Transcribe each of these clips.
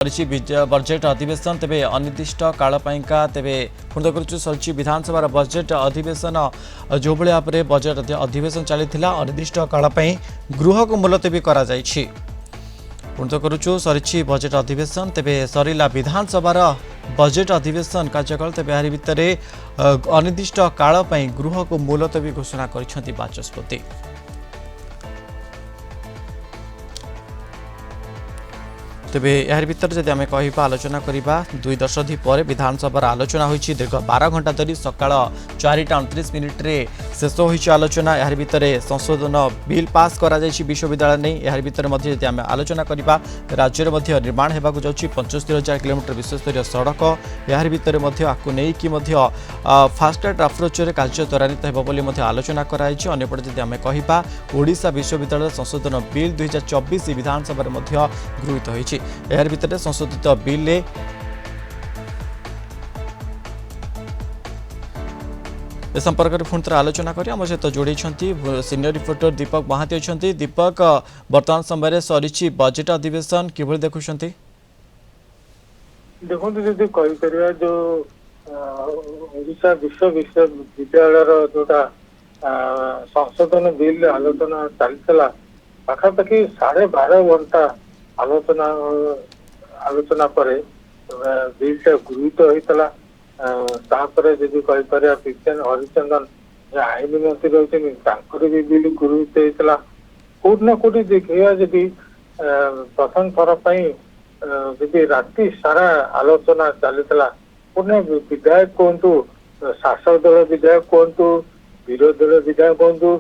Budget अधिवेशन तेरे अनिर्दिष्ट काल तेरे पुनः करुचु सरी विधानसभा बजेट अधिवेशन जो भाव में बजेट अधिवेशन चली अनिर्दिष्ट काल गृह को मुलतवी पुनः करुचु सरी बजेट अधिवेशन तेरे सरला विधानसभा बजेट अधिवेशन कार्यकाल तेरे यार भितर अनिर्दिष्ट काल गृह को मुलतवी घोषणा कर बाचस्पति। तेबे यार भीतर जदि आम कह आलोचना करवा 2 दशंधि पर विधानसभा आलोचना होती दीर्घ 12 घंटा धरी सकाळ 4:29 रे शेष होती आलोचना। यार भीतर संशोधन बिल पास करा जायछि विश्वविद्यालय नहीं। यार भीतर मध्य जदि आम आलोचना करवा राज्य रे मध्य निर्माण हेबाक जाउछि 75,000 किलोमीटर विश्वस्तरीय सड़क। यार भीतर मध्य आकु नै कि मध्य फास्ट ट्रैक अप्रोच रे कार्य त्वरान्वित हेबो बोली मध्य आलोचना कराइछि। अन्यपटे जदि आम कहबा ओडिशा विश्वविद्यालय संशोधन बिल 2024 विधानसभा रे मध्य गृहीत होइछि। यार भीतर संशोधित बिल ए संपर्क में पुणी आलोचना करें आम सहित जोड़ी सीनियर रिपोर्टर दीपक महाती अच्छा। दीपक, वर्तमान समय सरी बजेट अधिवेशन किभली देखुं? देखो जी कहीपर जो ओडिशा विश्वविद्यालय जोटा संशोधन बिल आलोचना चलता पाखापाखि 12.5 घंटा आलोचना पर बिलटा गृहीत होता। जदि कहीपर विज्ञान हरिचंदन आईन मंत्री रही भी बिल गृहीत होता। कौट ना कौटी देखा जदि प्रथम थर जी राति सारा आलोचना चलता पुनः विधायक कहतु शासक दल विधायक कहतु विरोधी दल विधायक कहतु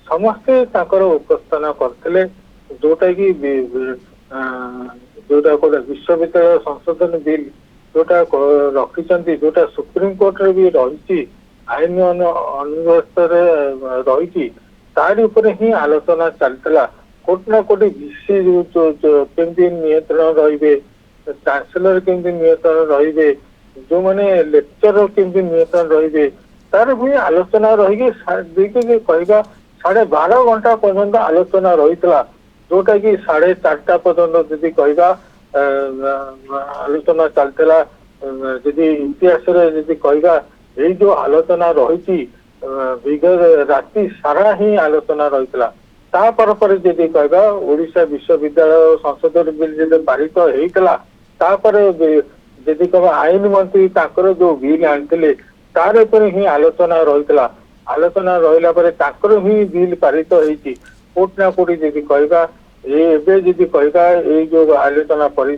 समस्ते उपस्थान करते जोटा कि जोटा विश्वविद्यालय संशोधन बिल जोटा रखिंट जोटा सुप्रीम कोर्ट रे भी रही आईन अनुव्यवस्था रही तारी ऊपर ही आलोचना चलता। कोट ना कोटी भिसी केमती नियंत्रण रे चांसेलर केमती नियंत्रण रे जो मैंने लेक्चर केमती नियंत्रण रे तार भी आलोचना रही कहवा 12.5 घंटा पर्यंत आलोचना रही जोटा कि 4:30 पर्यंत जदि कहवा आलोचना चलता। जदि इतिहास जदि कहवा यही जो आलोचना रही विगत राति सारा ही आलोचना रही तापर जदि कहवा ओडिशा विश्वविद्यालय संशोधन बिल जब पारित होता जदि कहवा आईन मंत्री जो बिल आनी तार ही आलोचना रही आलोचना रहा ही बिल पारित होती। कोट ना कोटी जदि कहवा ये जदि कहवा ये जो आलोचना पर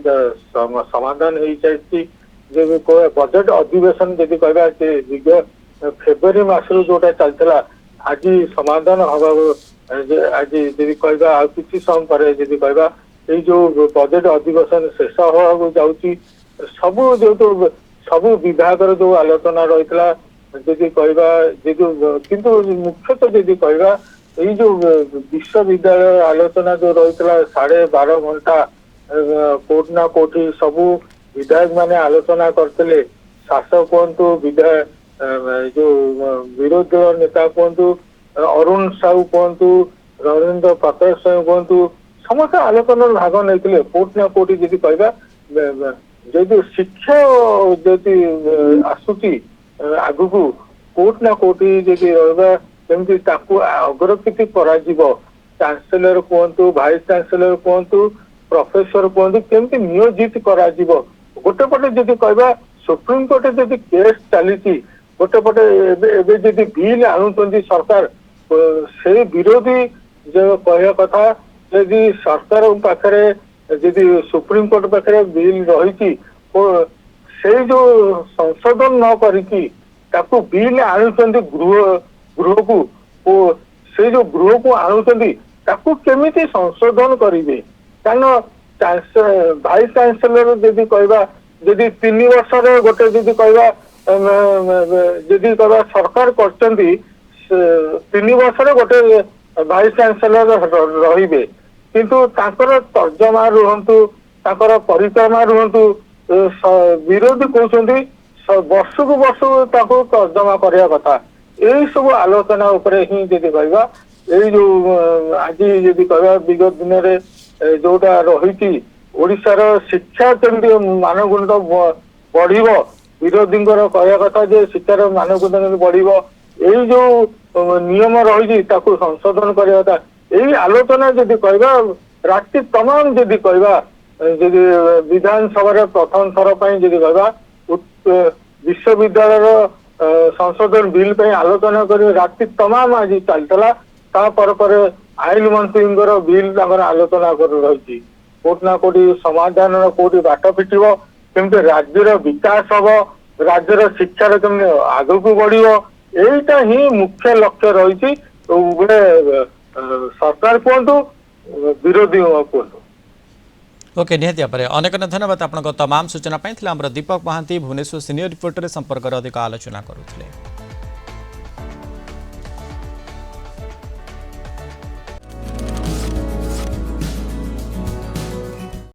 समाधान हो जाती बजेट अधिवेशन जदि कहवा फेब्रुआरी मासरू जोटा चलता आज समाधान हवा आज जदि कहवा आ किसी समय पर जदि कहवा ये जो बजेट अधिवेशन शेष होगा जाऊँगी सबू जो सबू विभाग जो आलोचना रही जदि कहवा किंतु मुख्यतः जदि कहवा ये जो विश्वविद्यालय आलोचना जो रही 12.5 घंटा कोट ना कोठी सबू विधायक माने आलोचना करते शासक कहतु विधायक जो विरोधी दल नेता कहतु अरुण साहू कहतु रविंद्र प्रताप साहू कहतु समस्त आलोचना भाग नहीं कोट ना कोटी जदि कहवा जदि शिक्षा जदि आसूची आगु कोट ना कोटी जदि रहा केमती अग्रगति चांसेलर कहतु भाइस चांसेलर कहतु प्रोफेसर कहतु केमती नियोजित करा गोटे पटे जदि कहवा सुप्रीम कोर्ट जदि केस चली गोटे पटे जदि बिल आणुंट सरकार से विरोधी जो कह कथा जदि सरकार पाखे जदि सुप्रीम कोर्ट पाखे बिल रही से जो संशोधन न करी बिल आणुंट गृह को से जो गृह को आणुंट केमिति संशोधन करेंगे कारण भाइस चांसेलर जदि कहवा जदि 3 वर्ष गोटे जदि कहवा जदि कहवा सरकार कर 3 वर्ष गोटे भाइस चांसेलर रे किंतु तर्जमा रुहतु परिक्रमा रुहतु विरोधी कहते वर्ष को वर्ष तर्जमा करने कथा यही सब आलोचना उपरे ही जदि कहवा ये जो आज जदि कहवा विगत दिन में जोटा रही ओडिशार शिक्षा केमती मानदंड बढ़िब विरोधी कहया कथा जे शिक्षार मानदंड बढ़िब यही जो नियम रही संशोधन करवा कथा यही आलोचना जदि कहवा राति तमाम जदि कहवा जदि विधानसभा प्रथम थर पर जदि कहवा विश्वविद्यालय संशोधन बिल पे आलोचना कर राति तमाम आज चलता पर आईन मंत्री बिल आलोचना कर रही कोट ना कोटी समाधान कोटी बाट फिटब केमती राज्यर विकास हम राज्यर शिक्षार केमती आग को बढ़ यहीटा ही मुख्य लक्ष्य रही सरकार कहतु विरोधी कहतु। ओके निहत भाव अनेक धन्यवाद आपन तमाम सूचना पाई आम दीपक महांती भुवनेश्वर सीनियर रिपोर्टर संपर्क अधिक आलोचना करुले।